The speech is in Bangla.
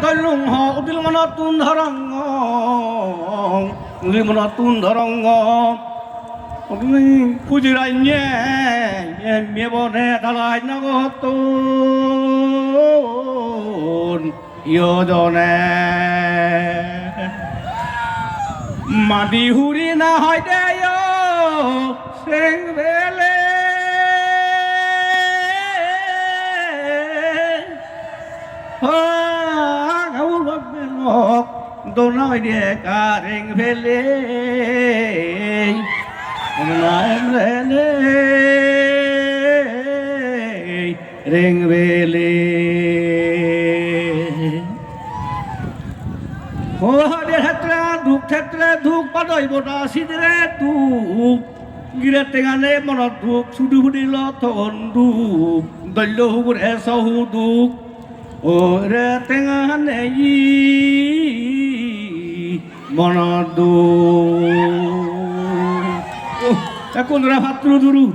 তৈলুং হ উদিল মন তুন ধরং উদিল মন তুন ধরং ফুজিরাই nye মেবনে দালাই নগতুন ইয়জনে মাদি হুরি না হয় দেয় সেং বেলে গাউল বাগবে নক দোনাই দিয়ে কারেং বেলে রেং বেলে হরে ক্ষেত্রে ধূপ ক্ষেত্রে ধূপ পাদই বটা সিদরে ধূপ গিরে টেঙানে মনত ধূপ ছুটু ফুটিল থন ধূপ দল্য হুবুরে সহু ধূপ ও রে টেঙানে মনত ধূপ কোনরা ভাত দূরু